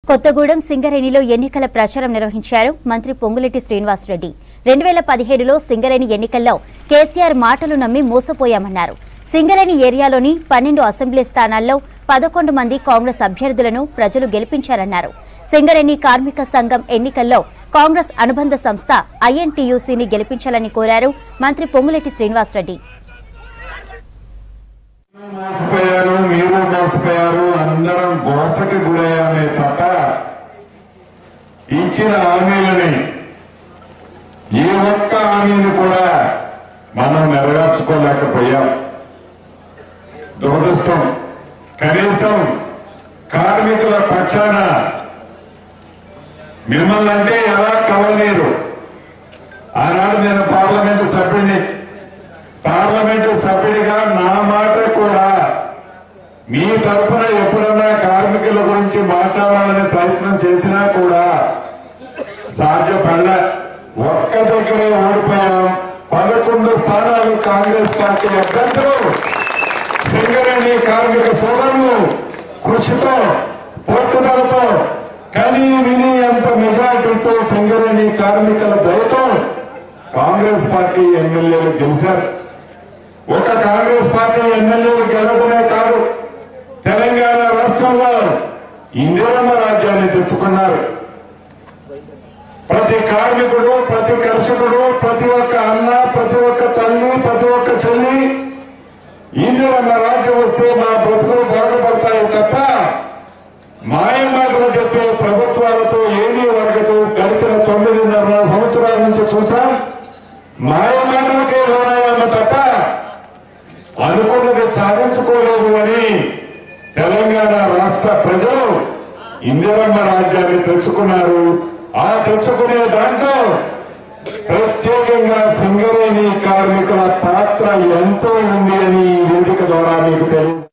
కొత్తగూడెం సింగరేణిలో ఎన్నికల ప్రచారం నిర్వహించారు మంత్రి పొంగులేటి శ్రీనివాసరెడ్డి. 2017లో సింగరేణి ఎన్నికల్లో కేసీఆర్ మాటలు నమ్మి మోసపోయామన్నారు. సింగరేణి ఏరియాలోని 12 అసెంబ్లీ స్థానాల్లో 11 మంది కాంగ్రెస్ అభ్యర్థులను ప్రజలు గెలిపించారన్నారు. సింగరేణి కార్మిక సంఘం ఎన్నికల్లో కాంగ్రెస్ అనుబంధ సంస్థ ఐఎన్టీయూసీని గెలిపించాలని కోరారు మంత్రి పొంగులేటి శ్రీనివాసరెడ్డి. అందరం గోసకి గురయ్యామే తప్ప ఇచ్చిన హామీలని ఏ ఒక్క హామీని కూడా మనం నెరవేర్చుకోలేకపోయాం. దురదృష్టం. కనీసం కార్మికుల పక్షాన మిమ్మల్ని అంటే ఎలా కలవనీరు. ఆనాడు నేను పార్లమెంటు సభ్యుడిగా నా మాట కూడా మీ తరఫున ఎప్పుడన్నా కార్మికుల గురించి మాట్లాడాలనే ప్రయత్నం చేసినా కూడా సాధ్యపడలే. ఒక్క దగ్గరే ఓడిపోయాం. 11 స్థానాలు కాంగ్రెస్ పార్టీ అభ్యర్థులు సింగరేణి కార్మిక సోదరులు కృషితో పట్టుదలతో కనీ విని అంత మెజార్టీతో సింగరేణి కార్మికుల దయతో కాంగ్రెస్ పార్టీ ఎమ్మెల్యేలు గెలిచారు. ఒక కాంగ్రెస్ పార్టీ ఎమ్మెల్యేలు గెలవడమే కాదు, తెలంగాణ రాష్ట్రంలో ఇందిరమ్మ రాజ్యాన్ని తెచ్చుకున్నారు. ప్రతి కార్మికుడు, ప్రతి కర్షకుడు, ప్రతి ఒక్క అన్న, ప్రతి ఒక్క తల్లి, ప్రతి ఒక్క చెల్లి ఇందిరమ్మ రాజ్యం వస్తే మా బ్రతుకులు బాగుపడతాయి తప్ప మాయమాటలు చెప్పే ప్రభుత్వాలతో ఏమీ వర్గతో గడిచిన 9.5 సంవత్సరాల నుంచి చూసాం. మాయమాటలకే లోనయ్యాము తప్ప అనుకున్నది సాధించుకోలేదు అని తెలంగాణ రాష్ట్ర ప్రజలు ఇందిరమ్మ రాజ్యాన్ని తెచ్చుకున్నారు. ఆ తెచ్చుకునే దాంట్లో ప్రత్యేకంగా సింగరేణి కార్మికుల పాత్ర ఎంతో ఉంది అని ఈ వేదిక ద్వారా మీకు తెలియదు.